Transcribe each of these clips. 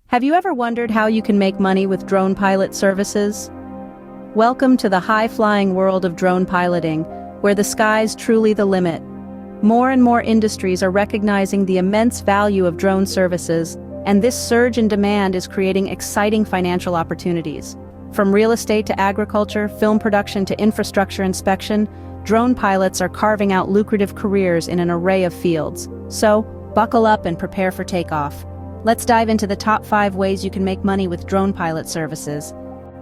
Have you ever wondered how you can make money with drone pilot services? Welcome to the high-flying world of drone piloting, where the sky's truly the limit. More and more industries are recognizing the immense value of drone services, and this surge in demand is creating exciting financial opportunities. From real estate to agriculture, film production to infrastructure inspection, drone pilots are carving out lucrative careers in an array of fields. So, buckle up and prepare for takeoff. Let's dive into the top 5 ways you can make money with drone pilot services.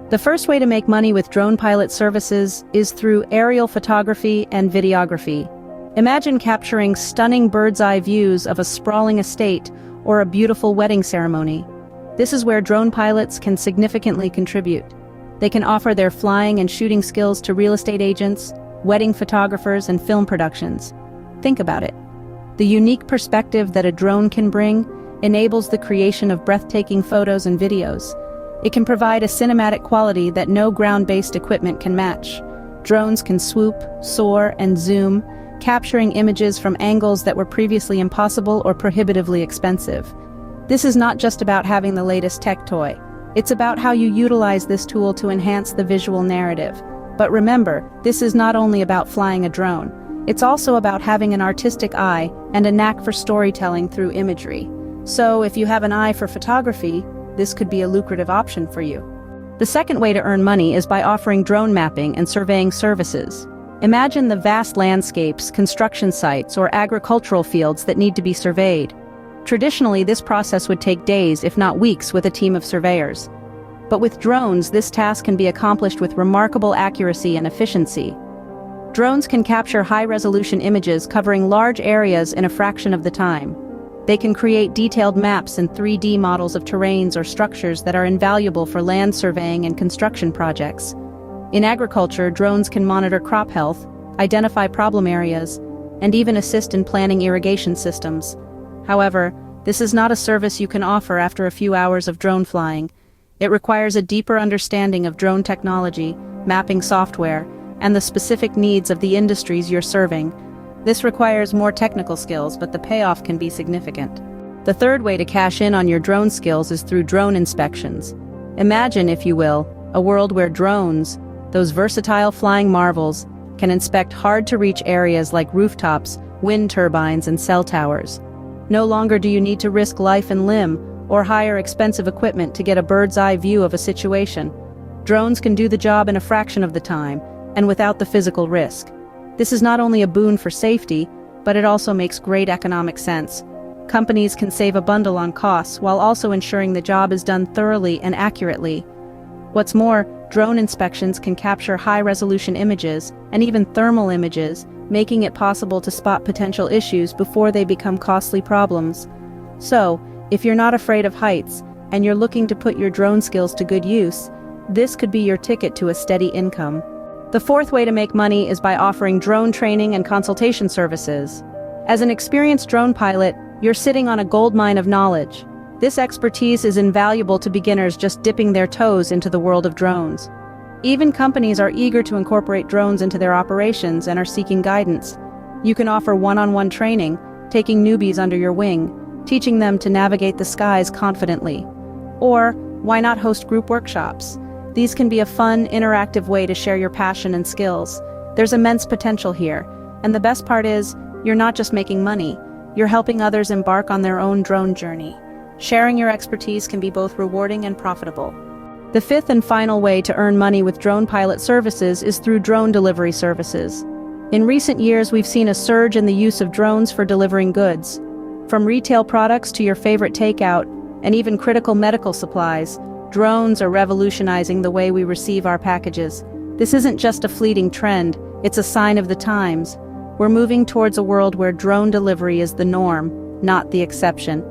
The first way to make money with drone pilot services is through aerial photography and videography. Imagine capturing stunning bird's-eye views of a sprawling estate or a beautiful wedding ceremony. This is where drone pilots can significantly contribute. They can offer their flying and shooting skills to real estate agents, wedding photographers, and film productions. Think about it. The unique perspective that a drone can bring enables the creation of breathtaking photos and videos. It can provide a cinematic quality that no ground-based equipment can match. Drones can swoop, soar, and zoom, capturing images from angles that were previously impossible or prohibitively expensive. This is not just about having the latest tech toy. It's about how you utilize this tool to enhance the visual narrative. But remember, this is not only about flying a drone. It's also about having an artistic eye and a knack for storytelling through imagery. So, if you have an eye for photography, this could be a lucrative option for you. The second way to earn money is by offering drone mapping and surveying services. Imagine the vast landscapes, construction sites, or agricultural fields that need to be surveyed. Traditionally, this process would take days, if not weeks, with a team of surveyors. But with drones, this task can be accomplished with remarkable accuracy and efficiency. Drones can capture high-resolution images covering large areas in a fraction of the time. They can create detailed maps and 3D models of terrains or structures that are invaluable for land surveying and construction projects. In agriculture, drones can monitor crop health, identify problem areas, and even assist in planning irrigation systems. However, this is not a service you can offer after a few hours of drone flying. It requires a deeper understanding of drone technology, mapping software, and the specific needs of the industries you're serving. This requires more technical skills, but the payoff can be significant. The third way to cash in on your drone skills is through drone inspections. Imagine, if you will, a world where drones, those versatile flying marvels, can inspect hard-to-reach areas like rooftops, wind turbines, and cell towers. No longer do you need to risk life and limb or hire expensive equipment to get a bird's-eye view of a situation. Drones can do the job in a fraction of the time, and without the physical risk. This is not only a boon for safety, but it also makes great economic sense. Companies can save a bundle on costs while also ensuring the job is done thoroughly and accurately. What's more, drone inspections can capture high-resolution images and even thermal images, making it possible to spot potential issues before they become costly problems. So, if you're not afraid of heights and you're looking to put your drone skills to good use, this could be your ticket to a steady income. The fourth way to make money is by offering drone training and consultation services. As an experienced drone pilot, you're sitting on a goldmine of knowledge. This expertise is invaluable to beginners just dipping their toes into the world of drones. Even companies are eager to incorporate drones into their operations and are seeking guidance. You can offer one-on-one training, taking newbies under your wing, teaching them to navigate the skies confidently. Or, why not host group workshops? These can be a fun, interactive way to share your passion and skills. There's immense potential here, and the best part is, you're not just making money, you're helping others embark on their own drone journey. Sharing your expertise can be both rewarding and profitable. The fifth and final way to earn money with drone pilot services is through drone delivery services. In recent years, we've seen a surge in the use of drones for delivering goods. From retail products to your favorite takeout, and even critical medical supplies, drones are revolutionizing the way we receive our packages. This isn't just a fleeting trend, it's a sign of the times. We're moving towards a world where drone delivery is the norm, not the exception.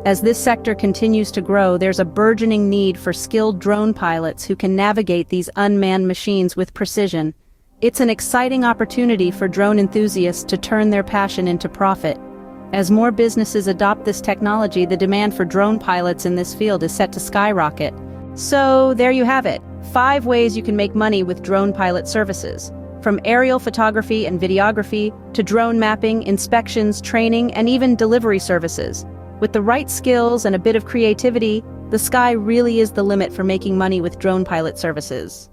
As this sector continues to grow, there's a burgeoning need for skilled drone pilots who can navigate these unmanned machines with precision. It's an exciting opportunity for drone enthusiasts to turn their passion into profit. As more businesses adopt this technology, the demand for drone pilots in this field is set to skyrocket. So, there you have it. 5 ways you can make money with drone pilot services. From aerial photography and videography, to drone mapping, inspections, training, and even delivery services. With the right skills and a bit of creativity, The sky really is the limit for making money with drone pilot services.